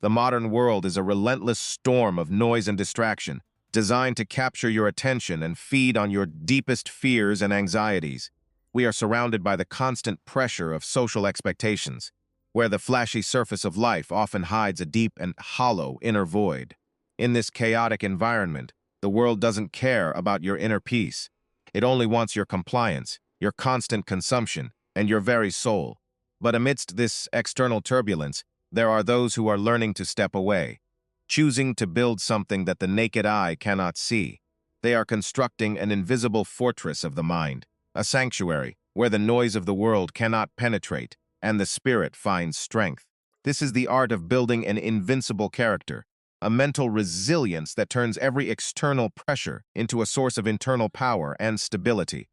The modern world is a relentless storm of noise and distraction, designed to capture your attention and feed on your deepest fears and anxieties. We are surrounded by the constant pressure of social expectations, where the flashy surface of life often hides a deep and hollow inner void. In this chaotic environment, the world doesn't care about your inner peace. It only wants your compliance, your constant consumption, and your very soul. But amidst this external turbulence, there are those who are learning to step away, choosing to build something that the naked eye cannot see. They are constructing an invisible fortress of the mind, a sanctuary where the noise of the world cannot penetrate and the spirit finds strength. This is the art of building an invincible character, a mental resilience that turns every external pressure into a source of internal power and stability.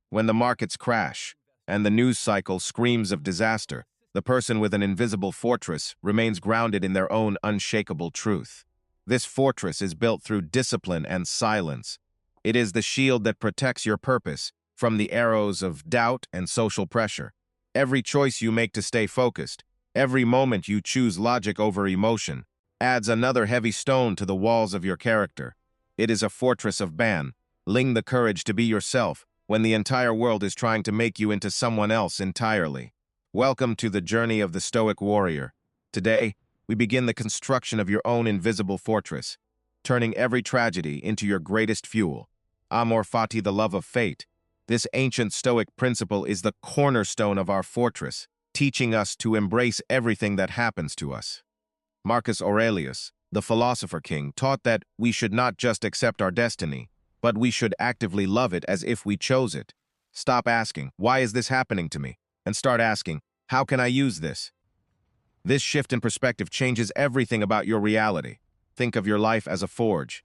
When the markets crash and the news cycle screams of disaster, the person with an invisible fortress remains grounded in their own unshakable truth. This fortress is built through discipline and silence. It is the shield that protects your purpose from the arrows of doubt and social pressure. Every choice you make to stay focused, every moment you choose logic over emotion, adds another heavy stone to the walls of your character. It is a fortress of ban. Ling the courage to be yourself when the entire world is trying to make you into someone else entirely. Welcome to the journey of the Stoic warrior. Today, we begin the construction of your own invisible fortress, turning every tragedy into your greatest fuel. Amor fati, the love of fate. This ancient Stoic principle is the cornerstone of our fortress, teaching us to embrace everything that happens to us. Marcus Aurelius, the philosopher king, taught that we should not just accept our destiny, but we should actively love it as if we chose it. Stop asking, "Why is this happening to me?" and start asking, "How can I use this?" This shift in perspective changes everything about your reality. Think of your life as a forge.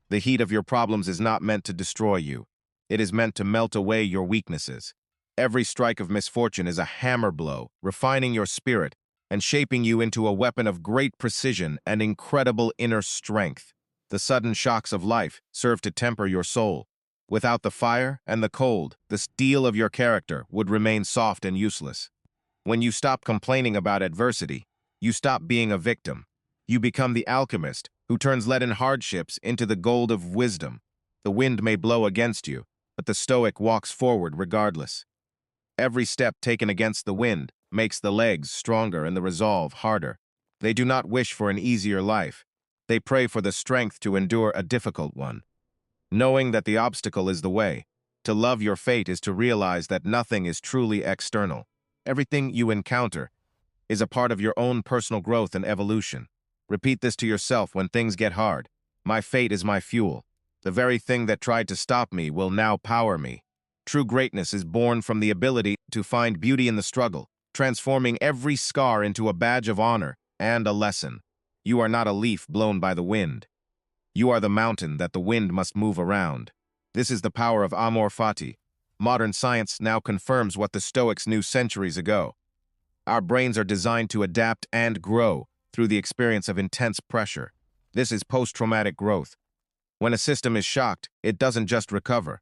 The heat of your problems is not meant to destroy you. It is meant to melt away your weaknesses. Every strike of misfortune is a hammer blow, refining your spirit and shaping you into a weapon of great precision and incredible inner strength. The sudden shocks of life serve to temper your soul. Without the fire and the cold, the steel of your character would remain soft and useless. When you stop complaining about adversity, you stop being a victim. You become the alchemist who turns leaden hardships into the gold of wisdom. The wind may blow against you, but the Stoic walks forward regardless. Every step taken against the wind makes the legs stronger and the resolve harder. They do not wish for an easier life. They pray for the strength to endure a difficult one. Knowing that the obstacle is the way, to love your fate is to realize that nothing is truly external. Everything you encounter is a part of your own personal growth and evolution. Repeat this to yourself when things get hard. My fate is my fuel. The very thing that tried to stop me will now power me. True greatness is born from the ability to find beauty in the struggle, transforming every scar into a badge of honor and a lesson. You are not a leaf blown by the wind. You are the mountain that the wind must move around. This is the power of amor fati. Modern science now confirms what the Stoics knew centuries ago. Our brains are designed to adapt and grow through the experience of intense pressure. This is post-traumatic growth. When a system is shocked, it doesn't just recover.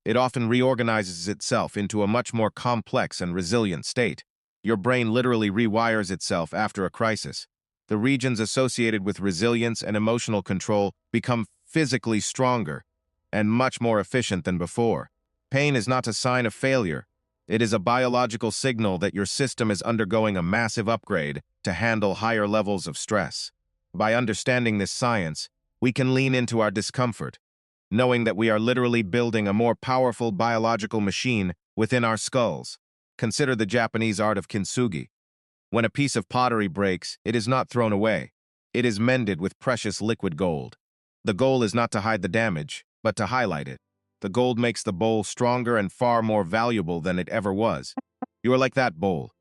It often reorganizes itself into a much more complex and resilient state. Your brain literally rewires itself after a crisis. The regions associated with resilience and emotional control become physically stronger and much more efficient than before. Pain is not a sign of failure. It is a biological signal that your system is undergoing a massive upgrade to handle higher levels of stress. By understanding this science, we can lean into our discomfort, knowing that we are literally building a more powerful biological machine within our skulls. Consider the Japanese art of kintsugi. When a piece of pottery breaks, it is not thrown away. It is mended with precious liquid gold. The goal is not to hide the damage, but to highlight it. The gold makes the bowl stronger and far more valuable than it ever was. You are like that bowl.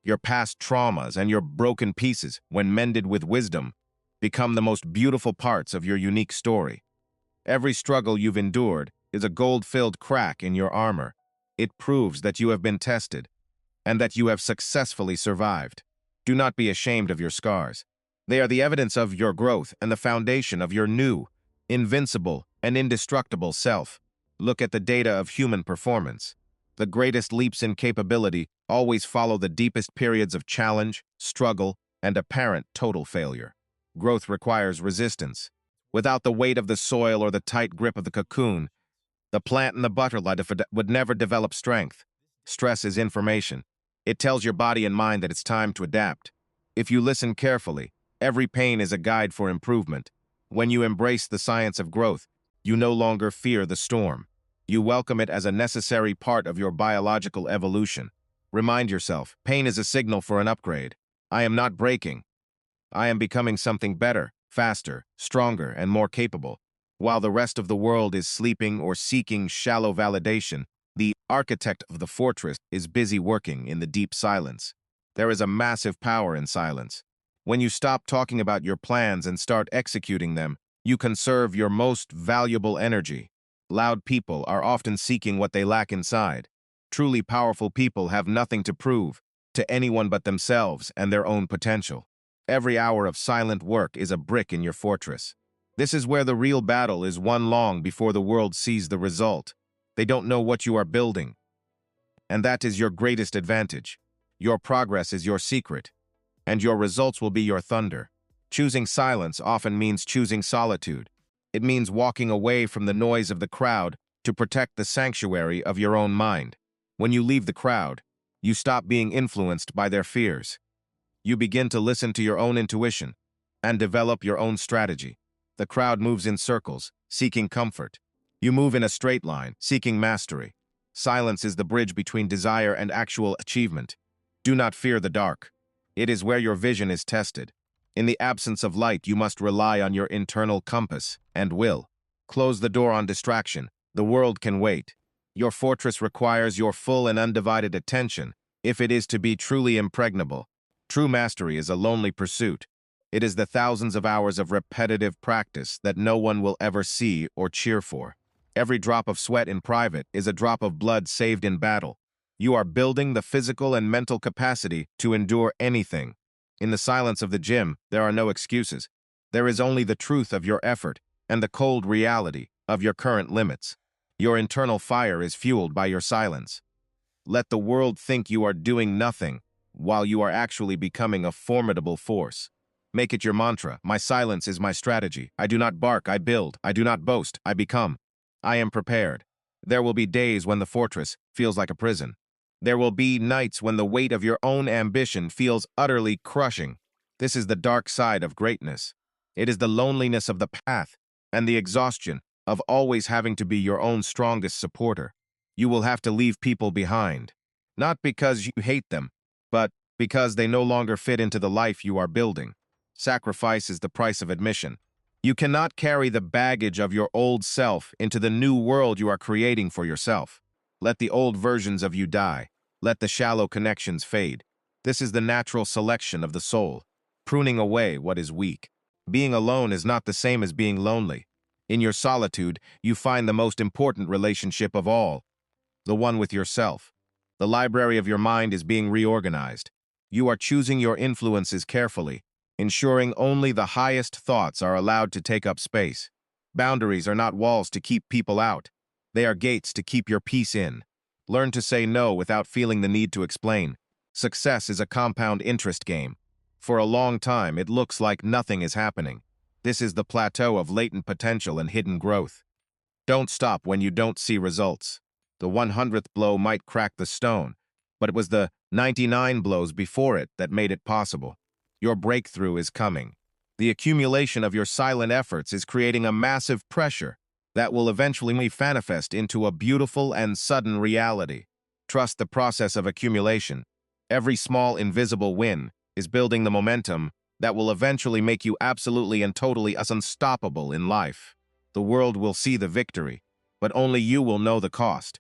Your past traumas and your broken pieces, when mended with wisdom, become the most beautiful parts of your unique story. Every struggle you've endured is a gold-filled crack in your armor. It proves that you have been tested and that you have successfully survived. Do not be ashamed of your scars. They are the evidence of your growth and the foundation of your new, invincible, and indestructible self. Look at the data of human performance. The greatest leaps in capability always follow the deepest periods of challenge, struggle, and apparent total failure. Growth requires resistance. Without the weight of the soil or the tight grip of the cocoon, the plant and the butterfly would never develop strength. Stress is information. It tells your body and mind that it's time to adapt. If you listen carefully, every pain is a guide for improvement. When you embrace the science of growth, you no longer fear the storm. You welcome it as a necessary part of your biological evolution. Remind yourself, pain is a signal for an upgrade. I am not breaking. I am becoming something better, faster, stronger, and more capable. While the rest of the world is sleeping or seeking shallow validation, the architect of the fortress is busy working in the deep silence. There is a massive power in silence. When you stop talking about your plans and start executing them, you conserve your most valuable energy. Loud people are often seeking what they lack inside. Truly powerful people have nothing to prove to anyone but themselves and their own potential. Every hour of silent work is a brick in your fortress. This is where the real battle is won long before the world sees the result. They don't know what you are building. And that is your greatest advantage. Your progress is your secret, and your results will be your thunder. Choosing silence often means choosing solitude. It means walking away from the noise of the crowd to protect the sanctuary of your own mind. When you leave the crowd, you stop being influenced by their fears. You begin to listen to your own intuition and develop your own strategy. The crowd moves in circles, seeking comfort. You move in a straight line, seeking mastery. Silence is the bridge between desire and actual achievement. Do not fear the dark. It is where your vision is tested. In the absence of light, you must rely on your internal compass and will. Close the door on distraction. The world can wait. Your fortress requires your full and undivided attention if it is to be truly impregnable. True mastery is a lonely pursuit. It is the thousands of hours of repetitive practice that no one will ever see or cheer for. Every drop of sweat in private is a drop of blood saved in battle. You are building the physical and mental capacity to endure anything. In the silence of the gym, there are no excuses. There is only the truth of your effort and the cold reality of your current limits. Your internal fire is fueled by your silence. Let the world think you are doing nothing while you are actually becoming a formidable force. Make it your mantra. My silence is my strategy. I do not bark, I build. I do not boast, I become. I am prepared. There will be days when the fortress feels like a prison. There will be nights when the weight of your own ambition feels utterly crushing. This is the dark side of greatness. It is the loneliness of the path and the exhaustion of always having to be your own strongest supporter. You will have to leave people behind, not because you hate them, but because they no longer fit into the life you are building. Sacrifice is the price of admission. You cannot carry the baggage of your old self into the new world you are creating for yourself. Let the old versions of you die. Let the shallow connections fade. This is the natural selection of the soul, pruning away what is weak. Being alone is not the same as being lonely. In your solitude, you find the most important relationship of all, the one with yourself. The library of your mind is being reorganized. You are choosing your influences carefully, ensuring only the highest thoughts are allowed to take up space. Boundaries are not walls to keep people out. They are gates to keep your peace in. Learn to say no without feeling the need to explain. Success is a compound interest game. For a long time, it looks like nothing is happening. This is the plateau of latent potential and hidden growth. Don't stop when you don't see results. The 100th blow might crack the stone, but it was the 99 blows before it that made it possible. Your breakthrough is coming. The accumulation of your silent efforts is creating a massive pressure that will eventually manifest into a beautiful and sudden reality. Trust the process of accumulation. Every small invisible win is building the momentum that will eventually make you absolutely and totally unstoppable in life. The world will see the victory, but only you will know the cost.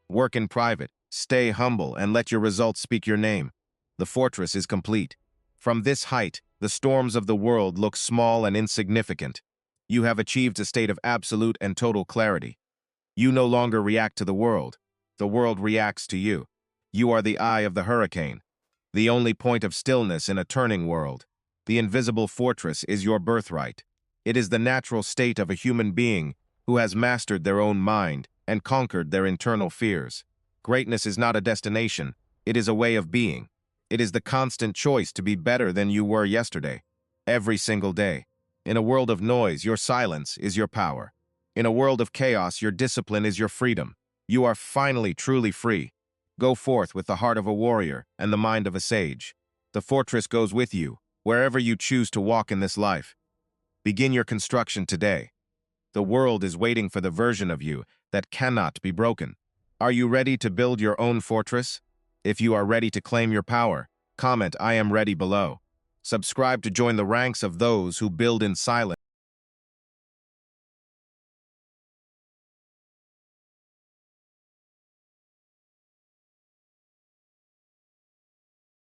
Work in private, stay humble, and let your results speak your name. The fortress is complete. From this height, the storms of the world look small and insignificant. You have achieved a state of absolute and total clarity. You no longer react to the world reacts to you. You are the eye of the hurricane, the only point of stillness in a turning world. The invisible fortress is your birthright. It is the natural state of a human being who has mastered their own mind and conquered their internal fears. Greatness is not a destination, it is a way of being. It is the constant choice to be better than you were yesterday, every single day. In a world of noise, your silence is your power. In a world of chaos, your discipline is your freedom. You are finally truly free. Go forth with the heart of a warrior and the mind of a sage. The fortress goes with you, wherever you choose to walk in this life. Begin your construction today. The world is waiting for the version of you that cannot be broken. Are you ready to build your own fortress? If you are ready to claim your power, comment "I am ready" below. Subscribe to join the ranks of those who build in silence.